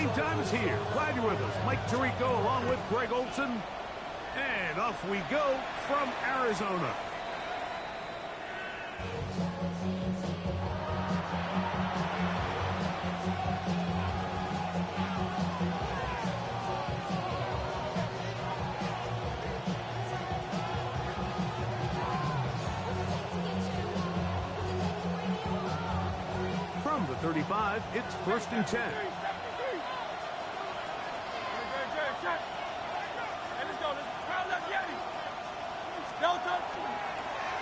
Game time is here. Glad you're with us. Mike Tirico along with Greg Olson. And off we go from Arizona. From the 35, it's 1st and 10.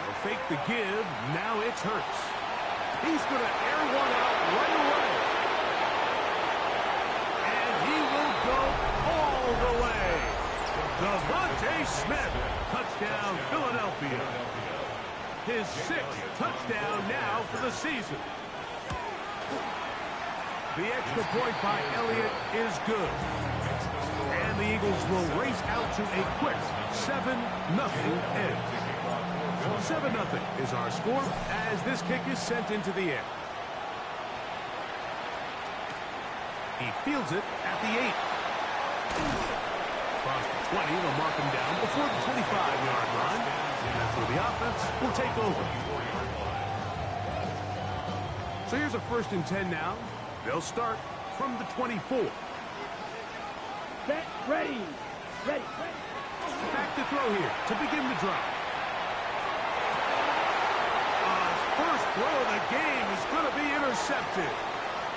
They'll fake the give. Now it's Hurts. He's going to air one out right away. And he will go all the way. Devontae Smith. Touchdown, Philadelphia. His 6th touchdown now for the season. The extra point by Elliott is good. And the Eagles will race out to a quick 7-0 edge. 7-0 is our score as this kick is sent into the air. He fields it at the 8. Across the 20, they'll mark him down before the 25-yard line. And that's where the offense will take over. So here's a 1st and 10 now. They'll start from the 24. Set, ready. Back to throw here to begin the drive. First throw of the game is going to be intercepted.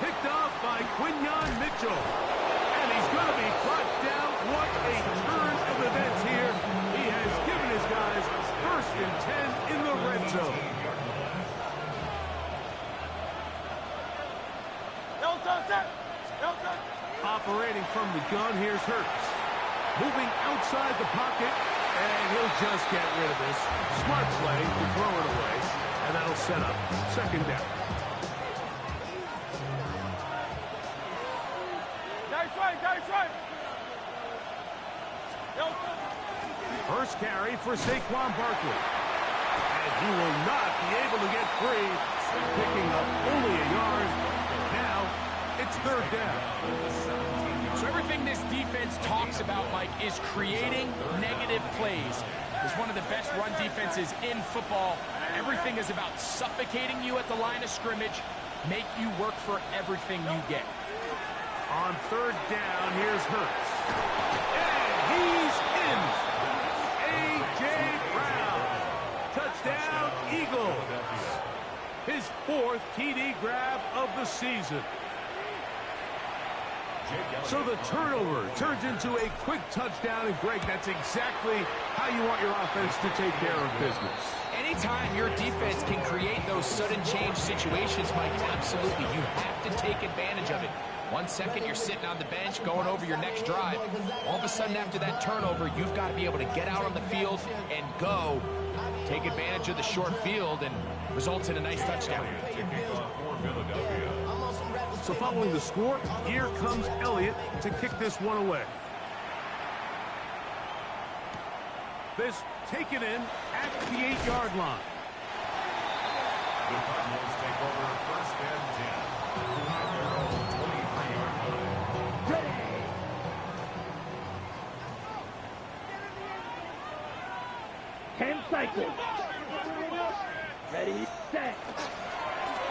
Picked off by Quinyon Mitchell. And he's going to be brought down. What a turn of events here. He has given his guys 1st and 10 in the red zone. Operating from the gun, here's Hurts. Moving outside the pocket, and he'll just get rid of this. Smart play to throw it away, and that'll set up 2nd down. First carry for Saquon Barkley. And he will not be able to get free, picking up only a yard. Now, it's 3rd down. So everything this defense talks about, Mike, is creating negative plays. It's one of the best run defenses in football. Everything is about suffocating you at the line of scrimmage, make you work for everything you get. On 3rd down, here's Hurts. And he's in. A.J. Brown. Touchdown, Eagles. His 4th TD grab of the season. So the turnover turns into a quick touchdown, and Greg, that's exactly how you want your offense to take care of business. Anytime your defense can create those sudden change situations, Mike, absolutely, you have to take advantage of it. 1 second, you're sitting on the bench, going over your next drive. All of a sudden, after that turnover, you've got to be able to get out on the field and go. Take advantage of the short field, and results in a nice touchdown. So following the score, here comes Elliott to kick this one away. This taken in at the 8-yard line. The Cardinals take over 1st and 10. At their own 23-yard line. Ready. Ten cycles. Ready, set.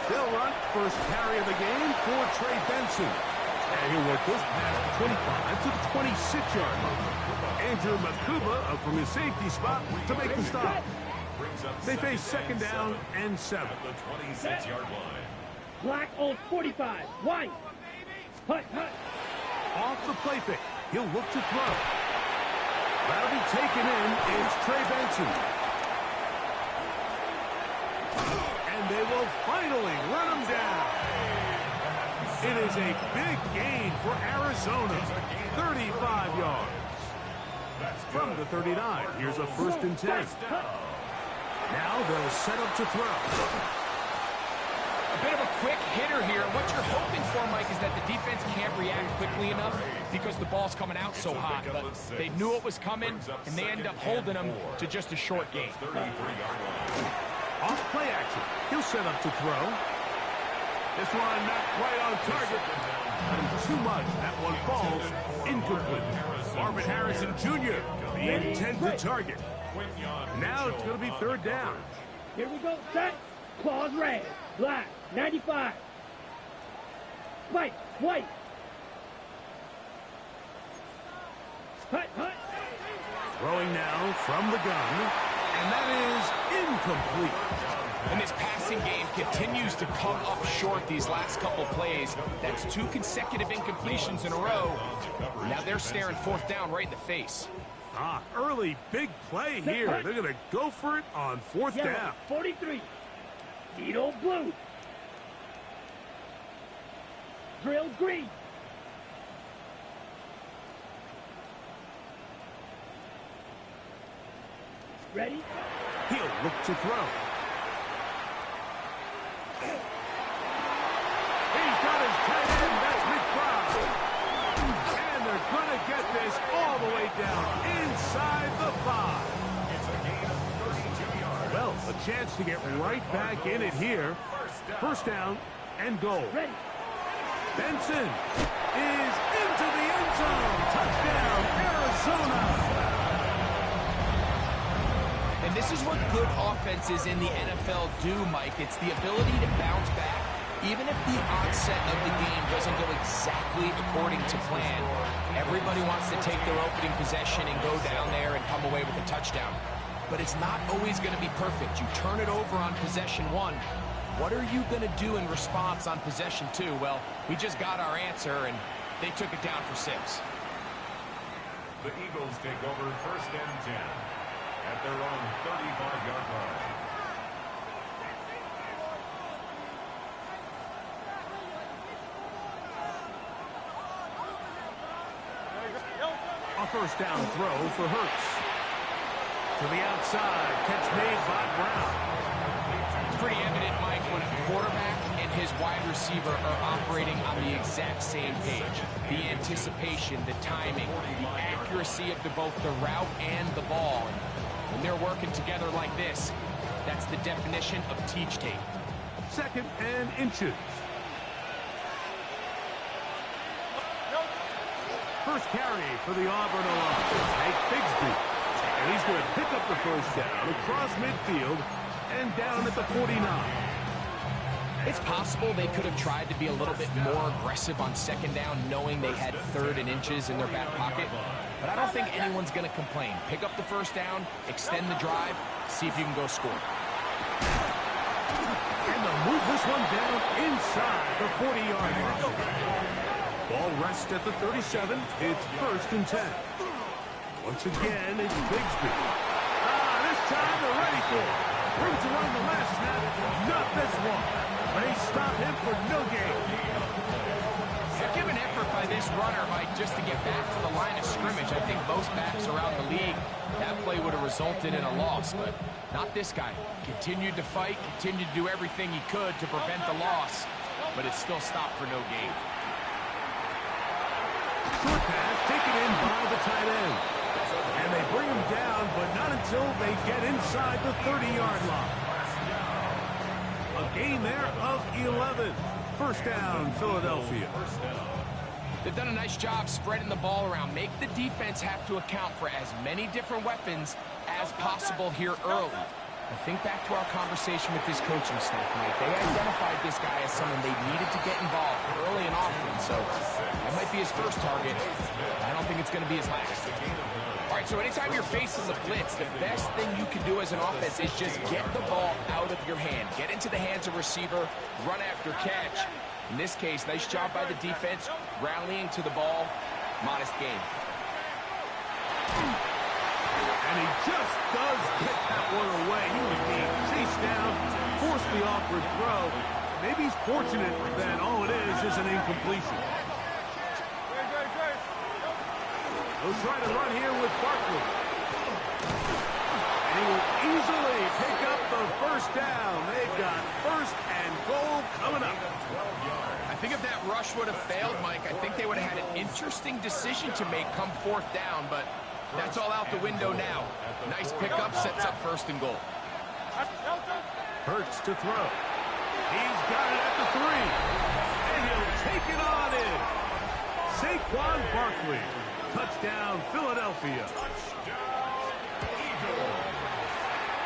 They'll run first carry of the game for Trey Benson. And he'll work this past the 25 to the 26-yard line. Andrew Makuba up from his safety spot to make the stop. They face 2nd down and 7. At the 26-yard line. Black on 45. White. Hut. Off the play fake. He'll look to throw. That'll be taken in. It's Trey Benson. And they will finally run him down. It is a big gain for Arizona. 35 yards. From the 39, here's a 1st and 10. Now they'll set up to throw. A bit of a quick hitter here. What you're hoping for, Mike, is that the defense can't react quickly enough because the ball's coming out so hot. But they knew it was coming, and they end up holding them to just a short gain. Off play action. He'll set up to throw. This one not quite on target. Too much. That one falls incomplete. Marvin Harrison Jr., the intended target. Now it's going to be third down. Here we go, set. Claws red. Black, 95. Spike, white. Hut, hut. Throwing now from the gun. And that is incomplete. And this passing game continues to come up short these last couple plays. That's 2 consecutive incompletions in a row. Now they're staring fourth down right in the face. Early big play here. They're going to go for it on fourth down. 43. Needle blue. Drill green. Ready? He'll look to throw. He's got his tight end. That's McBride. And they're going to get this all the way down inside the 5. It's a gain of 32 yards. Well, a chance to get right back in it here. First down and goal. Ready. Benson is into the end zone. Touchdown, Arizona. And this is what good offenses in the NFL do, Mike. It's the ability to bounce back. Even if the onset of the game doesn't go exactly according to plan, everybody wants to take their opening possession and go down there and come away with a touchdown. But it's not always going to be perfect. You turn it over on possession 1. What are you going to do in response on possession 2? Well, we just got our answer, and they took it down for 6. The Eagles take over first and 10 at their own 35-yard line. A first down throw for Hurts. To the outside, catch made by Brown. It's pretty evident, Mike, when a quarterback and his wide receiver are operating on the exact same page. The anticipation, the timing, the accuracy of both the route and the ball. And when they're working together like this, that's the definition of teach tape. Second and inches. First carry for the Auburn offense. Hank Bigsby. And he's going to pick up the first down across midfield and down at the 49. It's possible they could have tried to be a little bit more aggressive on second down, knowing they had third and inches in their back pocket. But I don't think anyone's going to complain. Pick up the first down, extend the drive, see if you can go score. And they'll move this one down inside the 40-yard line. Ball rests at the 37. It's first and 10. Once again, it's Bigsby. This time they're ready for it. Room to run the last snap. Not this one. They stop him for no gain. Give an effort by this runner, Mike, just to get back to the line of scrimmage. I think most backs around the league, that play would have resulted in a loss, but not this guy. Continued to fight, continued to do everything he could to prevent the loss, but it still stopped for no gain. Short pass taken in by the tight end. And they bring him down, but not until they get inside the 30-yard line. A gain there of 11. First down, Philadelphia. They've done a nice job spreading the ball around. Make the defense have to account for as many different weapons as possible here early. I think back to our conversation with this coaching staff, Mike. They identified this guy as someone they needed to get involved early and often, so that might be his first target. I don't think it's going to be his last. All right, so anytime you're facing the blitz, the best thing you can do as an offense is just get the ball out of your hand. Get into the hands of receiver, run after catch. In this case, nice job by the defense, rallying to the ball. Modest gain. And he just does get that one away. He was being chased down, forced the awkward throw. Maybe he's fortunate that all it is an incompletion. He'll try to run here with Barkley. And he will easily pick up the first down. They've got first and goal coming up. I think if that rush would have failed, Mike, I think they would have had an interesting decision to make come fourth down, but that's all out the window now. Nice pickup, sets up first and goal. Hurts to throw. He's got it at the 3. And he'll take it on in. Saquon Barkley. Touchdown, Philadelphia.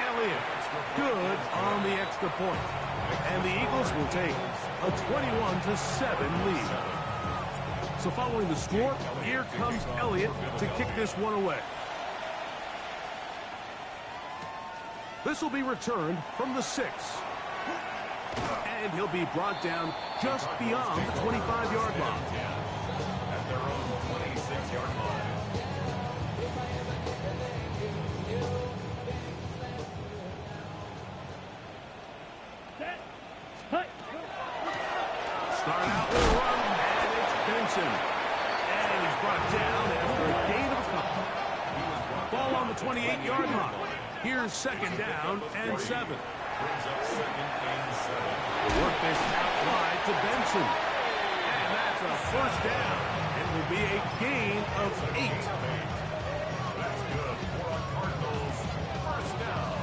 Elliott, good on the extra point. And the Eagles will take a 21-7 lead. So following the score, here comes Elliott to kick this one away. This will be returned from the 6. And he'll be brought down just beyond the 25-yard line. At their own 26-yard line. Start out with a run, and it's Benson. And he's brought down after a gain of a couple. Ball on the 28-yard line. Here's second down and 7. Brings up second and 7. The work this out wide to Benson. And that's a first down. It will be a gain of 8. That's good for a Cardinals first down.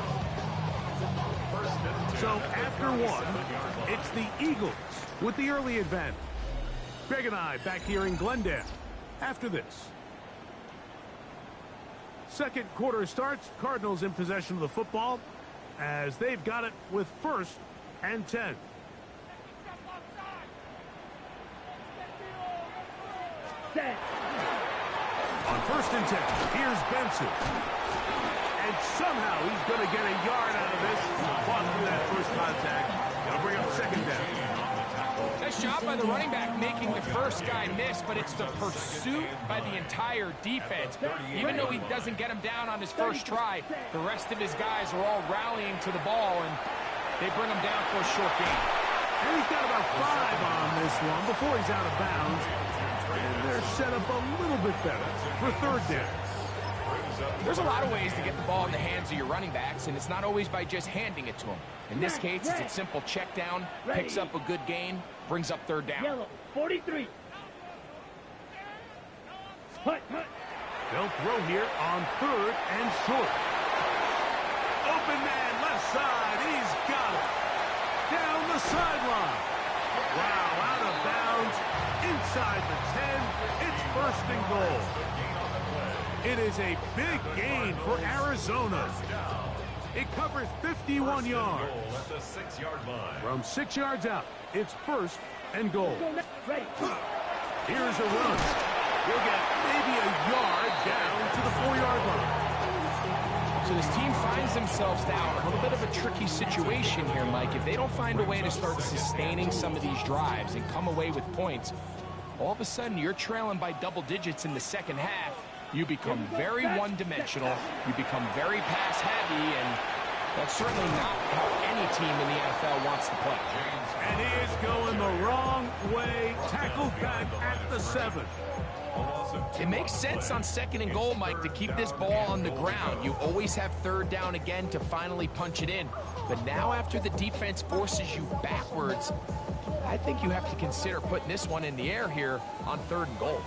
First and 10. So after one, it's the Eagles with the early advantage. Greg and I back here in Glendale after this. Second quarter starts. Cardinals in possession of the football as they've got it with first and 10. Set. On first and 10, here's Benson. And somehow he's going to get a yard out of this. Fought through that first contact. They'll bring up second down. Nice job by the running back making the first guy miss, but it's the pursuit by the entire defense. Even though he doesn't get him down on his first try, the rest of his guys are all rallying to the ball, and they bring him down for a short gain. And he's got about 5 on this one before he's out of bounds. And they're set up a little bit better for third down. There's a lot of ways to get the ball in the hands of your running backs, and it's not always by just handing it to them. In this case, it's a simple check down, picks up a good gain, brings up third down. Yellow, 43. Hut. They'll throw here on third and short. Open man, left side. He's got it. Down the sideline. Wow, out of bounds. Inside the 10. It's first and goal. It is a big gain for Arizona. It covers 51 yards. At the 6-yard line. From 6 yards out, it's first and goal. Ready. Here's a run. He'll get maybe a yard down to the 4-yard line. So this team finds themselves now in a little bit of a tricky situation here, Mike. If they don't find a way to start sustaining some of these drives and come away with points, all of a sudden you're trailing by double digits in the second half. You become very one-dimensional. You become very pass-heavy, and that's certainly not how any team in the NFL wants to play. And he is going the wrong way. Tackled back at the 7. It makes sense on second and goal, Mike, to keep this ball on the ground. You always have third down again to finally punch it in. But now after the defense forces you backwards, I think you have to consider putting this one in the air here on third and goal.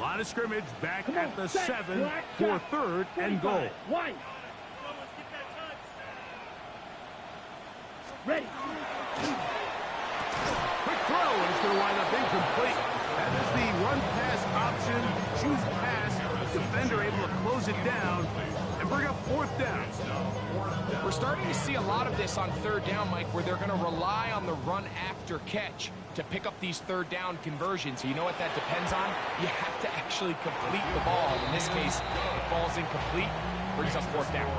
Line of scrimmage back at the 7 for third and goal. White. Ready. Quick throw, and it's going to wind up incomplete. That is the run-pass option. Choose pass. Defender able to close it down and bring up fourth down. We're starting to see a lot of this on third down, Mike, where they're going to rely on the run after catch to pick up these third down conversions. So you know what that depends on? You have to actually complete the ball. In this case, it falls incomplete, brings up fourth down.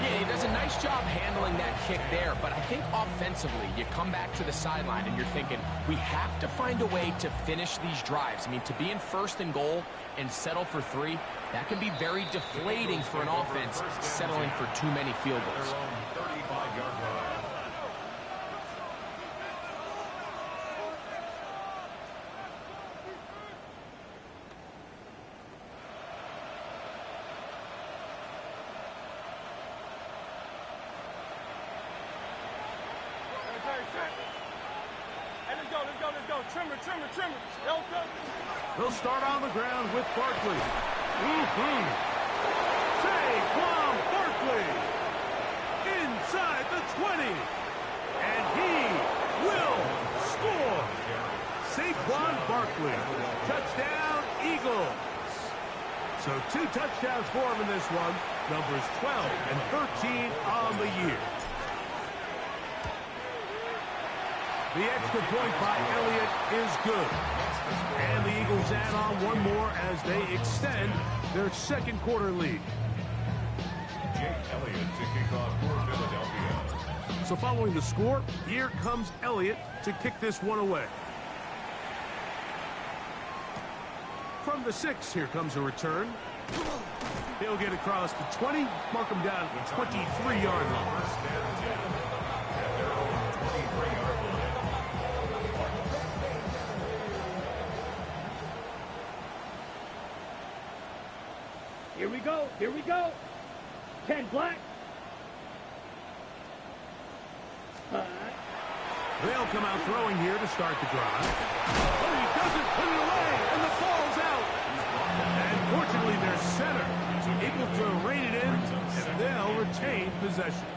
Yeah, he does a nice job handling that kick there, but I think offensively, you come back to the sideline and you're thinking, we have to find a way to finish these drives. I mean, to be in first and goal and settle for 3, that can be very deflating for an offense settling for too many field goals. 35-yard line. Trimmer. They'll start on the ground with Barkley. Saquon Barkley inside the 20. And he will score. Saquon Barkley, touchdown Eagles. So 2 touchdowns for him in this one. Numbers 12 and 13 on the year. The extra point by Elliott is good. And the Eagles add on one more as they extend their second quarter lead. Jake Elliott to kick off for Philadelphia. So following the score, here comes Elliott to kick this one away. From the 6, here comes a return. He'll get across the 20, mark him down at the 23-yard line. First and 10 at their own 23-yard line. Here we go. Here we go. 10 black. They'll come out throwing here to start the drive. But he doesn't put it away, and the ball's out. And fortunately, their center is able to rein it in, and they'll retain possession.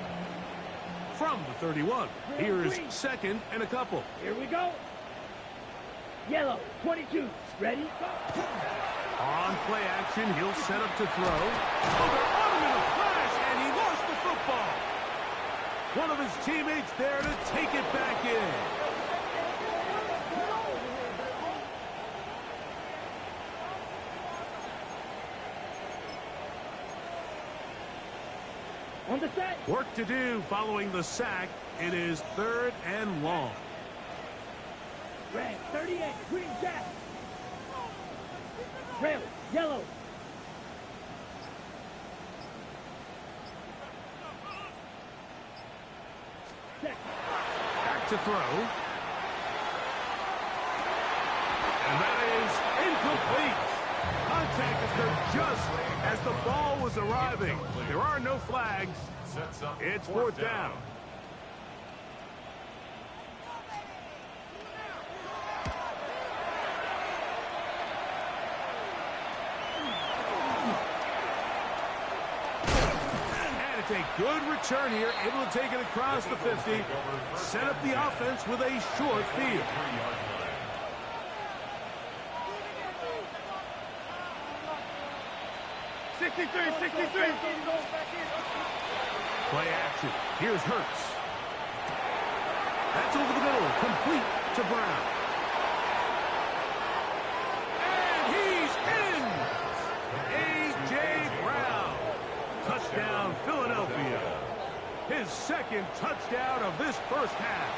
From the 31, here's second and a couple. Here we go. Yellow, 22. Ready? Go. On play action, he'll set up to throw. Oh, they're on him in a flash, and he lost the football. One of his teammates there to take it back in. On the set. Work to do following the sack. It is 3rd and long. Red, 38. Green jack. Red, yellow. Set. Back to throw. And that is incomplete. Contact occurred just as the ball was arriving. There are no flags. Sets up It's 4th down. And it's a good return here, able to take it across the 50, set up the offense with a short field. 3-yard line. Play action. Here's Hurts. That's over the middle. Complete to Brown. And he's in! A.J. Brown. Touchdown, Philadelphia. His second touchdown of this first half.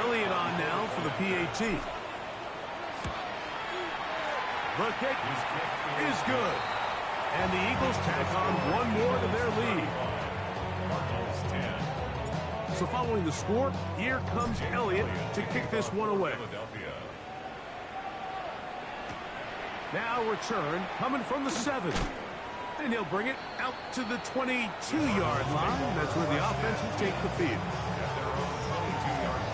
Elliott on now for the PAT. The kick is good. And the Eagles tack on one more to their lead. Cardinals 10. So following the score, here comes Elliott to kick this one away. Philadelphia. Now return coming from the 7. And he'll bring it out to the 22-yard line. That's where the offense will take the field. At their own 22-yard line.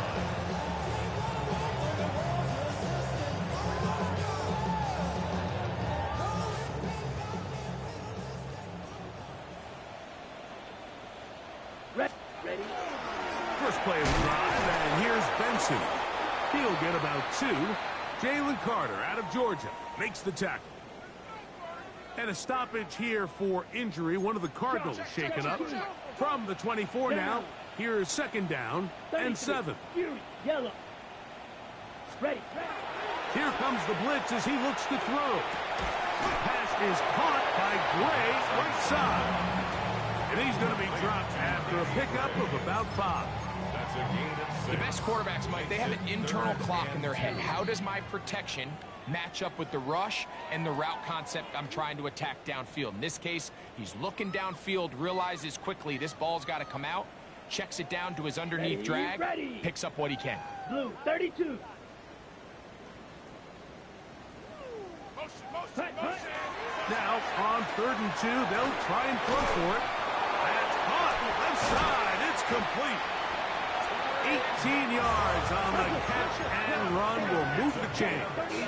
Ready? First play of the drive, and here's Benson. He'll get about 2. Jalen Carter out of Georgia makes the tackle. And a stoppage here for injury. One of the Cardinals shaken up. From the 24 now, here's 2nd down and 7. Fury, yellow. Ready. Here comes the blitz as he looks to throw. Pass is caught by Gray right side. And he's going to be dropped after a pickup of about 5. That's a gain of 6. The best quarterbacks, Mike, they have an internal clock in their head. How does my protection match up with the rush and the route concept I'm trying to attack downfield? In this case, he's looking downfield, realizes quickly this ball's got to come out, checks it down to his underneath drag, picks up what he can. Blue, 32. Now, on 3rd and 2, they'll try and throw for it. That's caught. Left side. It's complete. 18 yards on the catch and run will move the chain. 18.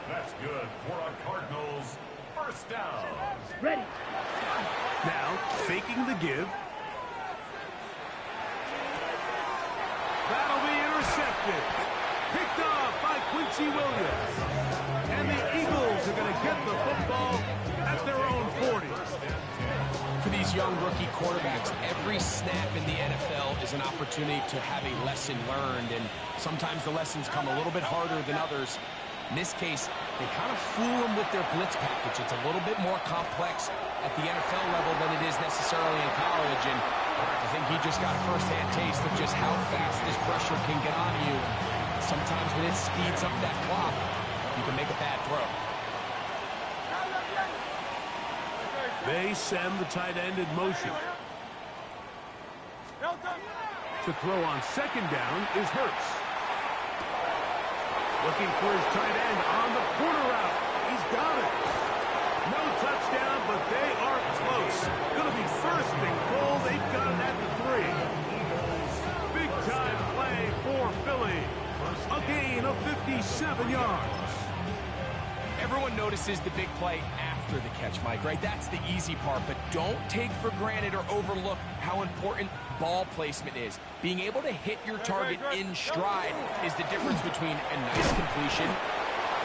That's good for a Cardinals first down. Ready. Now, faking the give. That'll be intercepted. Picked off by Quincy Williams. And the Eagles are going to get the football at their own 40. For these young rookie quarterbacks, every snap in the NFL is an opportunity to have a lesson learned, and sometimes the lessons come a little bit harder than others. In this case, they kind of fool them with their blitz package. It's a little bit more complex at the NFL level than it is necessarily in college, and I think he just got a first-hand taste of just how fast this pressure can get on you. Sometimes when it speeds up that clock, you can make a bad throw. They send the tight end in motion. To throw on second down is Hurts. Looking for his tight end on the corner route. He's got it. No touchdown, but they are close. Going to be first and goal. They've got it at the 3. Big time play for Philly. A gain of 57 yards. Everyone notices the big play after the catch, Mike, right? That's the easy part, but don't take for granted or overlook how important ball placement is. Being able to hit your target in stride is the difference between a nice completion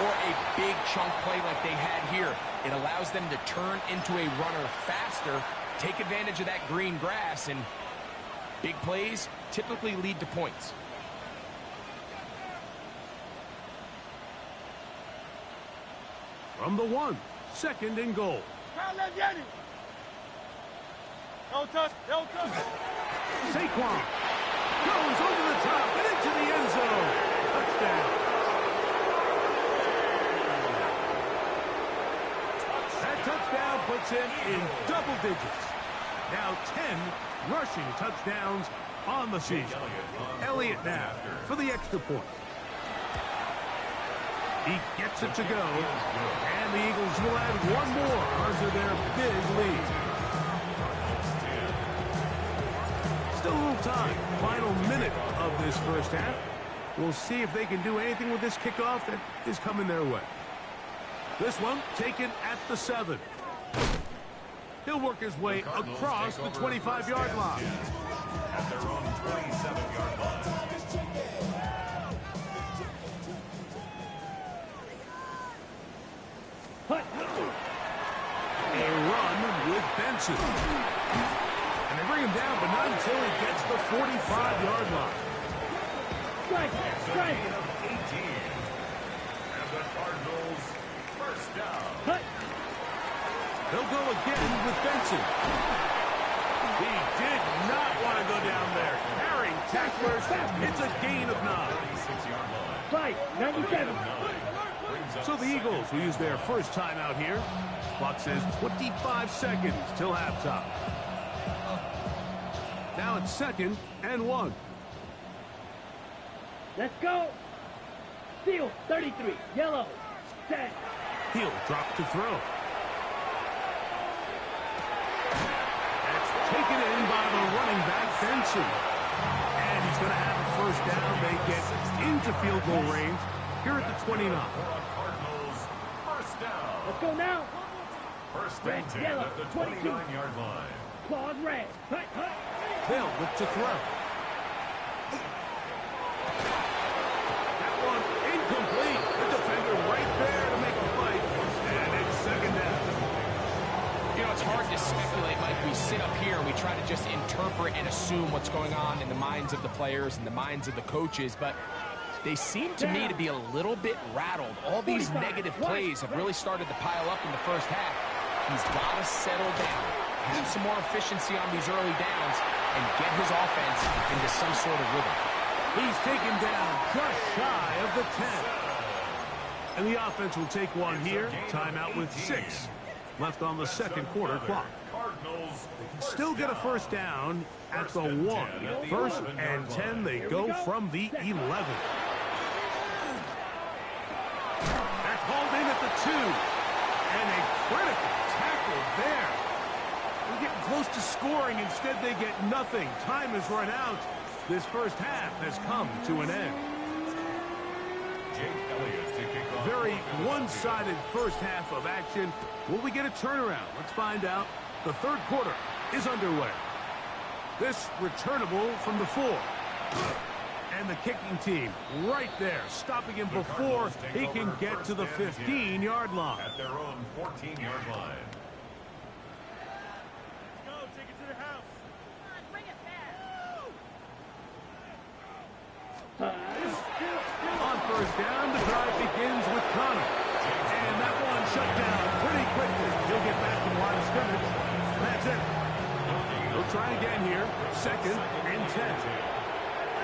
or a big chunk play like they had here. It allows them to turn into a runner faster, take advantage of that green grass, and big plays typically lead to points. From the 1, second and goal. Saquon goes over the top and into the end zone. Touchdown. That touchdown puts him in double digits. Now 10 rushing touchdowns on the season. Elliott now for the extra point. He gets it to go, and the Eagles will add one more onto their big lead. Still a little time. Final minute of this first half. We'll see if they can do anything with this kickoff that is coming their way. This one taken at the 7. He'll work his way across the 25-yard line. At their own 27-yard line. A run with Benson. And they bring him down, but not until he gets the 45-yard line. Strike! 18. And the Cardinals first down. Cut! They'll go again with Benson. He did not want to go down there. Carrying tacklers. It's a gain of 9. 36-yard line. Strike! 97. So the Eagles will use their first time out here. Clock says 25 seconds till halftime. Now it's 2nd and 1. Let's go! Field 33. Yellow. Set. He'll drop to throw. That's taken in by the running back, Benson. And he's going to have a first down. They get into field goal range here at the 29. Cardinals first down. Let's go now. First Red, and 10 yellow, at the 22. 29-yard line. Claws red. Hut, hut. They'll look to throw. That one incomplete. The defender right there to make the play. And it's 2nd down. You know, it's hard to speculate, Mike. We sit up here and we try to just interpret and assume what's going on in the minds of the players and the minds of the coaches, but they seem to me to be a little bit rattled. All these negative plays have really started to pile up in the first half. He's got to settle down, have some more efficiency on these early downs, and get his offense into some sort of rhythm. He's taken down just shy of the 10. And the offense will take one here. Timeout with 6 left on the second quarter clock. Cardinals Still get a first down at the 1. 1st and 10. They go from the 11. That's hauled in at the 2. And a critical tackle there. We're getting close to scoring. Instead, they get nothing. Time has run out. This first half has come to an end. Very one-sided first half of action. Will we get a turnaround? Let's find out. The third quarter is underway. This returnable from the 4. And the kicking team right there, stopping him before he can get to the 15-yard line. At their own 14-yard line. Go, take it to the house. Bring it back. On first down, the drive begins with Connor. And that one shut down pretty quickly. He'll get back to the line of scrimmage. That's it. He'll try again here. Second and 10.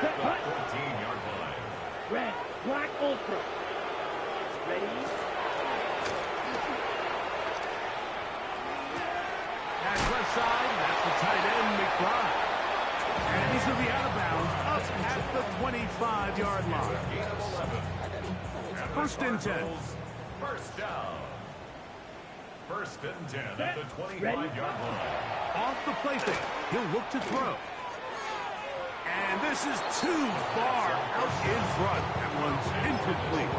14-yard line. Red, black, ultra. Ready? That's left side. That's the tight end, McBride. And he's going to be out of bounds up at the 25-yard line. Gain of 11. First and 10. First down. First and 10 at the 25-yard line. Off the play fake. He'll look to throw. And this is too far out in front. That one's incomplete.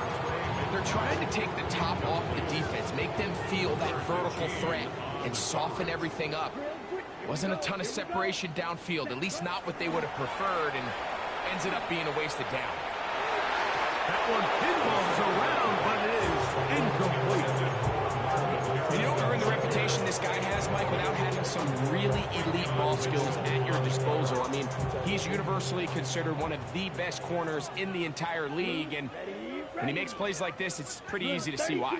They're trying to take the top off the defense, make them feel that vertical threat, and soften everything up. Wasn't a ton of separation downfield, at least not what they would have preferred, and ends up being a wasted down. That one pinballs around, but it is incomplete. You don't earn the reputation this guy has, Mike, without having some really elite ball skills at your disposal. I mean, he's universally considered one of the best corners in the entire league, and when he makes plays like this, it's pretty easy to see why.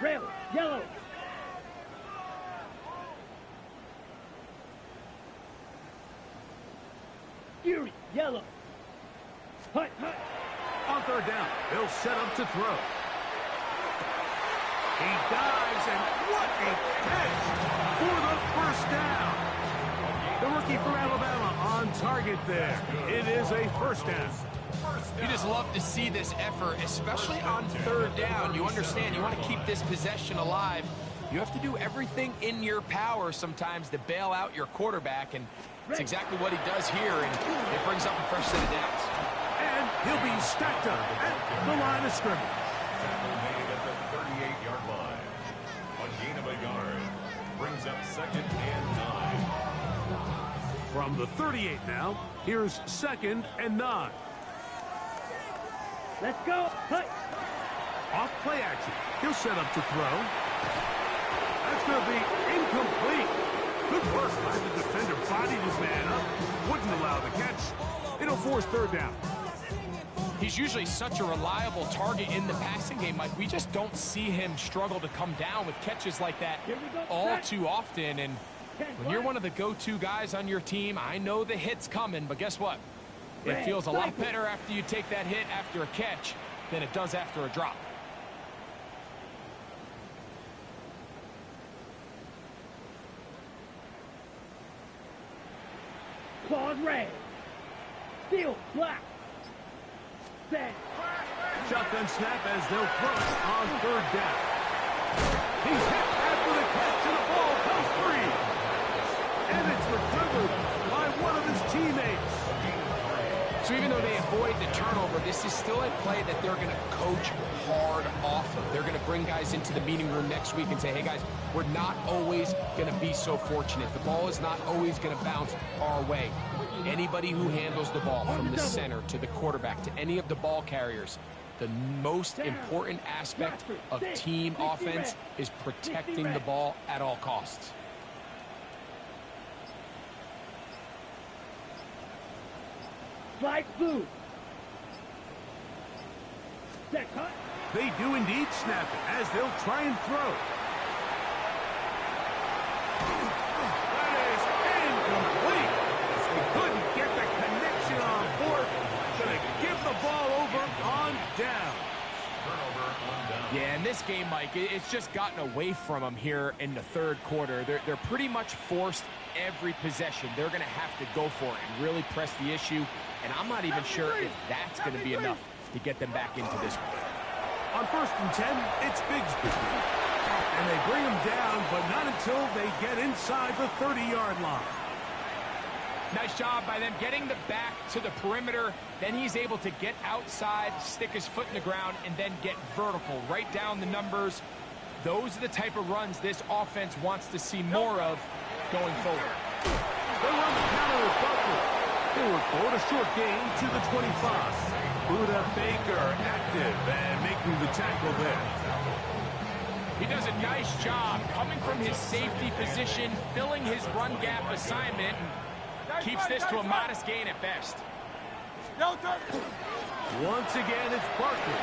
Red, yellow. Fury, yellow. Hut, hut. On third down, they'll set up to throw. He dives, and what a catch for the first down. The rookie from Alabama on target there. It is a first down. You just love to see this effort, especially on third down. You understand, you want to keep this possession alive. You have to do everything in your power sometimes to bail out your quarterback, and it's exactly what he does here, and it brings up a fresh set of downs. And he'll be stacked up at the line of scrimmage. Tackle made at the 38-yard line. A gain of a yard. Brings up second and 9. From the 38 now, here's second and 9. Let's go. Hut. Off play action. He'll set up to throw. That's going to be incomplete. Good work by the defender. Bodied his man up. Wouldn't allow the catch. It'll force third down. He's usually such a reliable target in the passing game, Mike. We just don't see him struggle to come down with catches like that all too often. And when you're one of the go-to guys on your team, I know the hit's coming, but guess what? It feels a lot better after you take that hit after a catch than it does after a drop. Claws red. Steel black. Set. Shotgun snap as they'll throw it on third down. He's hit after the catch, and the ball comes free. And it's recovered by one of his teammates. So even though they avoid the turnover, this is still a play that they're going to coach hard off of. They're going to bring guys into the meeting room next week and say, hey, guys, we're not always going to be so fortunate. The ball is not always going to bounce our way. Anybody who handles the ball from the center to the quarterback to any of the ball carriers, the most important aspect of team offense is protecting the ball at all costs. Flag blue. Set cut. They do indeed snap it as they'll try and throw. That is incomplete. They couldn't get the connection on fourth. Gonna give the ball over on down. Turnover on down. Yeah, in this game, Mike, it's just gotten away from them here in the third quarter. They're pretty much forced every possession. They're going to have to go for it and really press the issue. And I'm not even sure if that's going to be enough to get them back into this one. On first and 10, it's Bigsby. And they bring him down, but not until they get inside the 30-yard line. Nice job by them getting the back to the perimeter. Then he's able to get outside, stick his foot in the ground, and then get vertical. Right down the numbers. Those are the type of runs this offense wants to see more of going forward. They run the counter with Butler. They work forward, a short gain to the 25. Buda Baker active and making the tackle there. He does a nice job coming from his safety position, filling his run gap assignment, and keeps this to a modest gain at best. Once again, it's Barkley.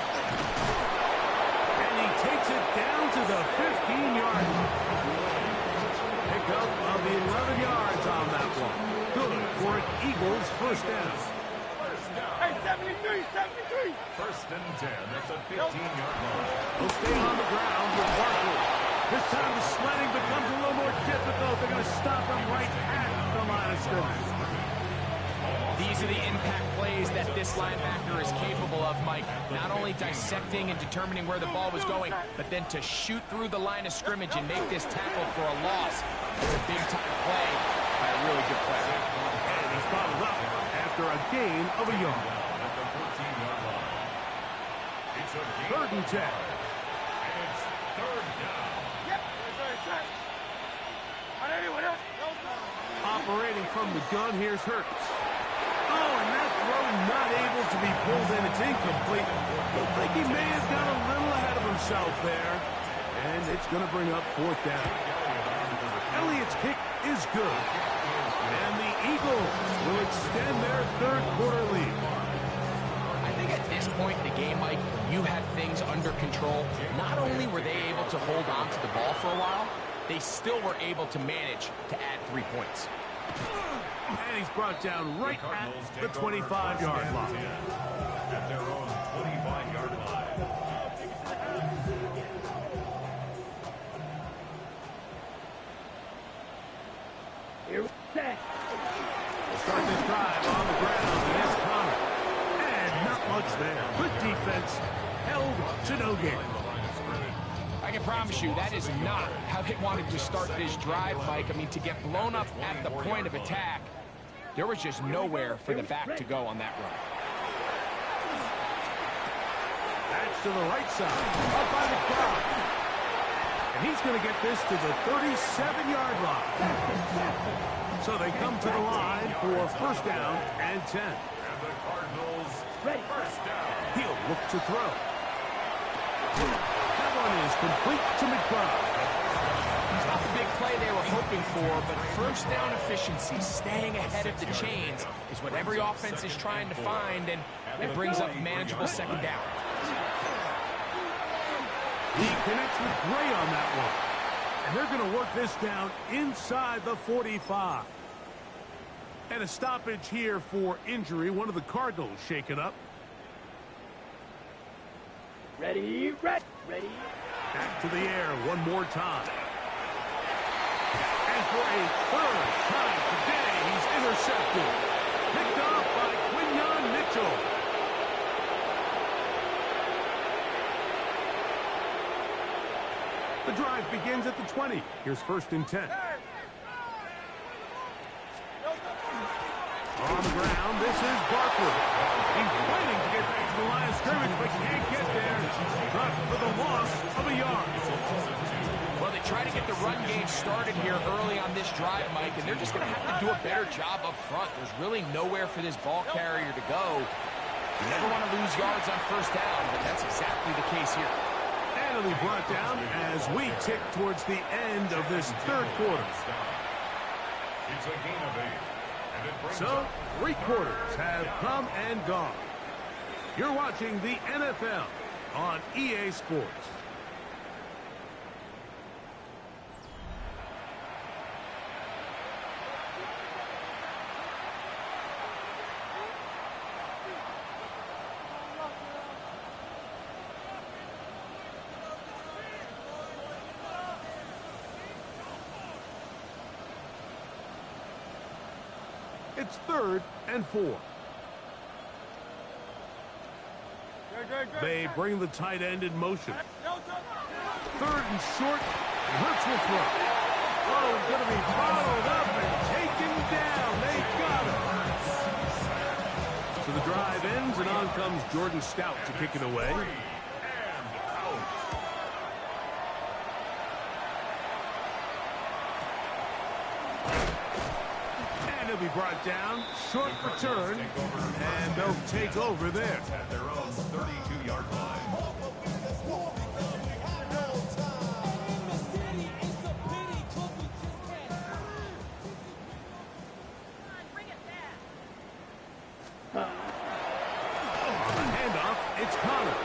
And he takes it down to the 15-yard line. Pickup of the 11 yards on that one. Good for an Eagles first down. Hey, 73, 73. First and 10 at the 15-yard line. They'll stay on the ground with Barkley. This time the sledding becomes a little more difficult. They're going to stop him right at the line of scrimmage. These are the impact plays that this linebacker is capable of, Mike. Not only dissecting and determining where the ball was going, but then to shoot through the line of scrimmage and make this tackle for a loss. It's a big-time play by a really good player. And he's bottled up after a gain of a yard. At the 14-yard line. It's a gain. Third and 10. And it's third down. Operating from the gun, here's Hurts. Oh, and that throw not able to be pulled in. It's incomplete. Looked like he may have got a little ahead of himself there. And it's going to bring up fourth down. Elliott's kick is good. And the Eagles will extend their third quarter lead. I think at this point in the game, Mike, when you had things under control, not only were they able to hold on to the ball for a while, they still were able to manage to add 3 points. And he's brought down right at the 25-yard line. At their own 25-yard line. Here we set. We'll start this drive on the ground, and it's Connor. And not much there. Good defense. Held to no gain. I can promise you that is not how they wanted to start this drive, Mike. I mean, to get blown up at the point of attack, there was just nowhere for the back to go on that run. That's to the right side. Up by the crowd. And he's going to get this to the 37-yard line. So they come to the line for first down and 10. And the Cardinals first down. He'll look to throw. That one is complete to McBride. It's not the big play they were hoping for, but first down efficiency, staying ahead of the chains, is what every offense is trying to find, and it brings up manageable second down. He connects with Gray on that one. And they're going to work this down inside the 45. And a stoppage here for injury. One of the Cardinals shaken up. Ready, ready, ready. Back to the air one more time. And for a third time today, he's intercepted. Picked off by Quinyon Mitchell. The drive begins at the 20. Here's first and 10. On the ground, this is Barkley. He's fighting to get back to the line of scrimmage, but can't get there. But for the loss of a yard. Well, they try to get the run game started here early on this drive, Mike, and they're just going to have to do a better job up front. There's really nowhere for this ball carrier to go. You never want to lose yards on first down, but that's exactly the case here. And it'll be brought down as we tick towards the end of this third quarter. It's a gain of 8. So, 3 quarters have come and gone. You're watching the NFL on EA Sports. It's 3rd and 4. They bring the tight end in motion. 3rd and short. Hurts will throw. Oh, he's going to be followed up and taken down. They got him. So the drive ends, and on comes Jordan Stout to kick it away. be brought down. Short return, and they'll take over there. At their own 32-yard line. On the handoff, it's Connor.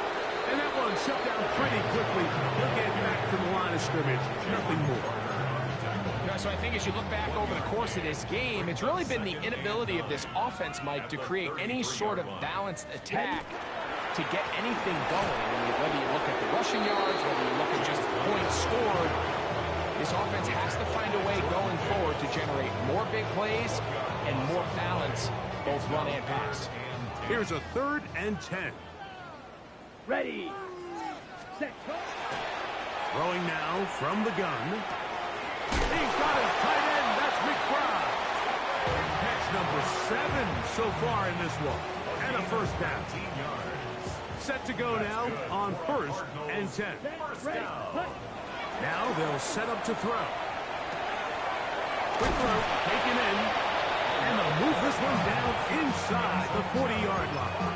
And that one shut down pretty quickly. He'll get back to the line of scrimmage. Nothing more. So I think as you look back over the course of this game, it's really been the inability of this offense, Mike, to create any sort of balanced attack to get anything going. I mean, whether you look at the rushing yards, whether you look at just points scored, this offense has to find a way going forward to generate more big plays and more balance, both run and pass. Here's a 3rd and 10. Ready. Set. Throwing now from the gun. He's got his tight end. That's McBride. Catch number 7 so far in this one. And a first down. Set to go now on 1st and 10. Now they'll set up to throw. Quick throw, taken in. And they'll move this one down inside the 40-yard line.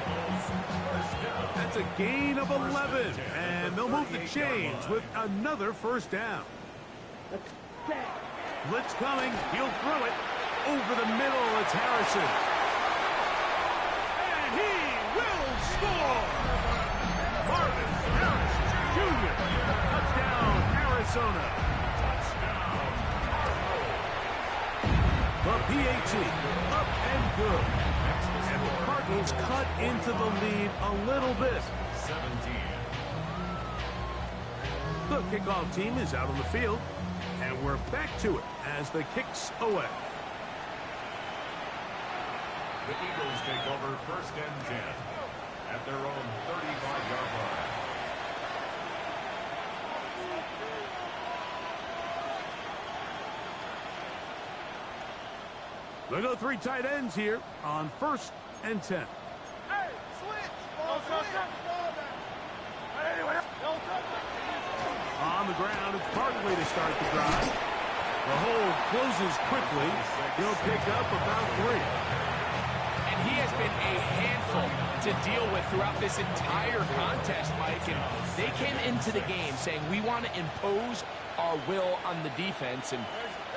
That's a gain of 11. And they'll move the chains with another first down. Blitz coming. He'll throw it over the middle. It's Harrison. And he will score. Marvin Harrison Jr. Touchdown, Arizona. The PAT up and good. And the Cardinals cut into the lead a little bit. 17. The kickoff team is out on the field. And we're back to it as the kick's away. The Eagles take over 1st and 10 at their own 35-yard line. They go 3 tight ends here on 1st and 10. Hey, switch! On the ground, it's Barkley to start the drive. The hole closes quickly. He'll pick up about 3. And he has been a handful to deal with throughout this entire contest, Mike. And they came into the game saying, we want to impose our will on the defense. And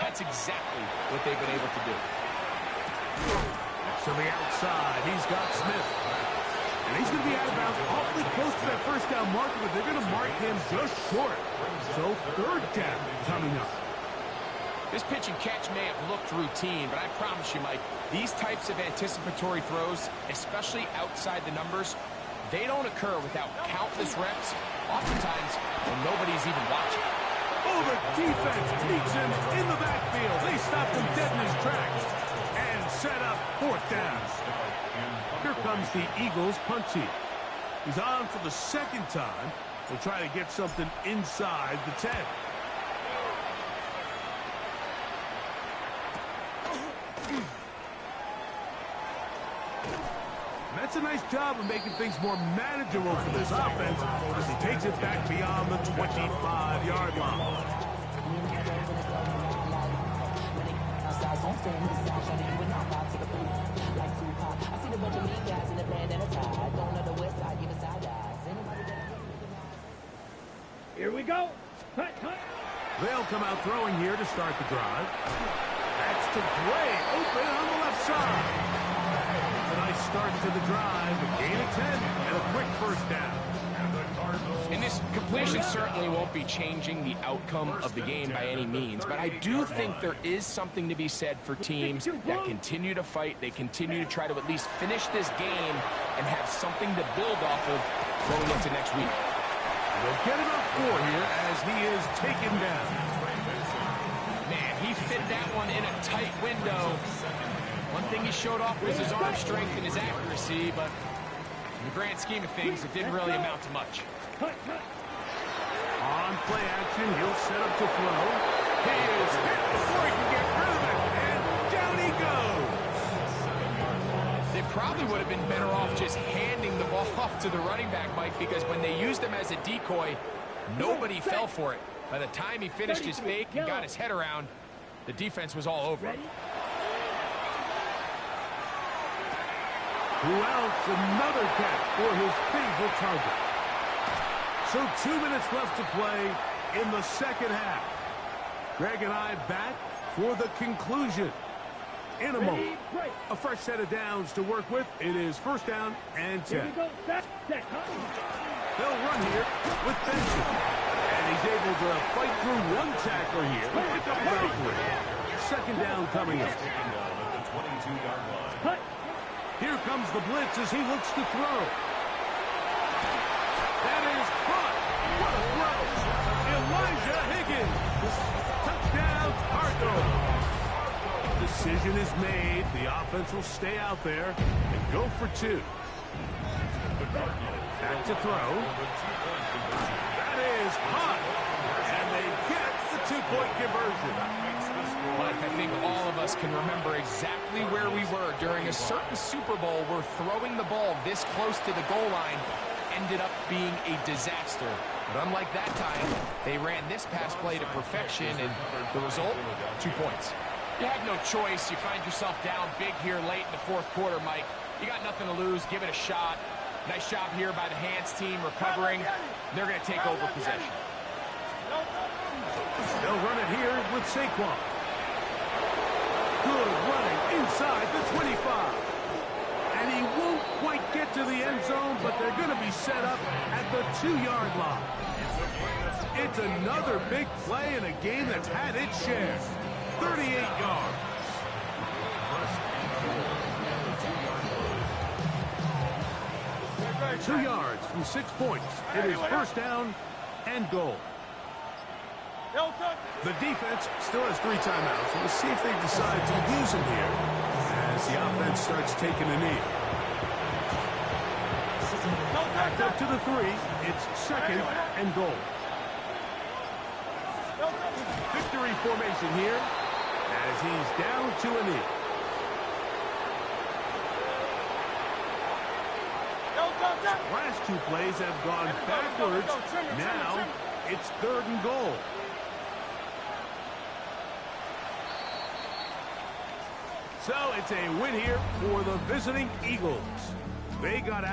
that's exactly what they've been able to do. To the outside, he's got Smith. And he's going to be out of bounds awfully close to that first down marker, but they're going to mark him just short. So 3rd down coming up. This pitch and catch may have looked routine, but I promise you, Mike, these types of anticipatory throws, especially outside the numbers, they don't occur without countless reps, oftentimes when nobody's even watching. Oh, the defense beats him in the backfield. They stopped him dead in his tracks. And set up 4th down. Here comes the Eagles punt team. He's on for the 2nd time. They'll try to get something inside the 10. That's a nice job of making things more manageable for this offense as he takes it back beyond the 25-yard line. Here we go. Hut, hut. They'll come out throwing here to start the drive. That's to Gray, open on the left side. A nice start to the drive, a gain of 10, and a quick first down. And this completion certainly won't be changing the outcome of the game by any means, but I do think there is something to be said for teams that continue to fight. They continue to try to at least finish this game and have something to build off of going into next week. They'll get about 4 here as he is taken down. Man, he fit that one in a tight window. One thing he showed off was his arm strength and his accuracy, but in the grand scheme of things, it didn't really amount to much. On play action, he'll set up to throw. He is hit before he can get rid of it, and down he goes. They probably would have been better off just handing the ball off to the running back, Mike, because when they used him as a decoy, nobody fell for it. By the time he finished his fake and got his head around, the defense was all over him. Who else? Another catch for his favorite target. So 2 minutes left to play in the second half. Greg and I back for the conclusion. In a moment, a fresh set of downs to work with. It is first down and 10. They'll run here with Benson. And he's able to fight through one tackler here. Pick up about 3. Second down coming up. Here comes the blitz as he looks to throw. That is caught. What a throw. Elijah Higgins. Touchdown, Cardinals. Decision is made. The offense will stay out there and go for 2. Back to throw. That is caught. And they get the 2-point conversion. Mike, I think all of us can remember exactly where we were during a certain Super Bowl where throwing the ball this close to the goal line ended up being a disaster. But unlike that time, they ran this pass play to perfection, and the result, 2 points. You had no choice. You find yourself down big here late in the fourth quarter, Mike. You got nothing to lose. Give it a shot. Nice job here by the hands team recovering. They're going to take over possession. They'll run it here with Saquon. Good running inside the 25. And he won't quite get to the end zone, but they're going to be set up at the 2-yard line. It's another big play in a game that's had its share. 38 yards. Two yards from 6 points. It is first down and goal. The defense still has 3 timeouts. We'll see if they decide to use them here as the offense starts taking a knee. Back up to the 3. It's second and goal. Victory formation here as he's down to a knee. Last 2 plays have gone backwards. Now it's third and goal. So it's a win here for the visiting Eagles. They got out of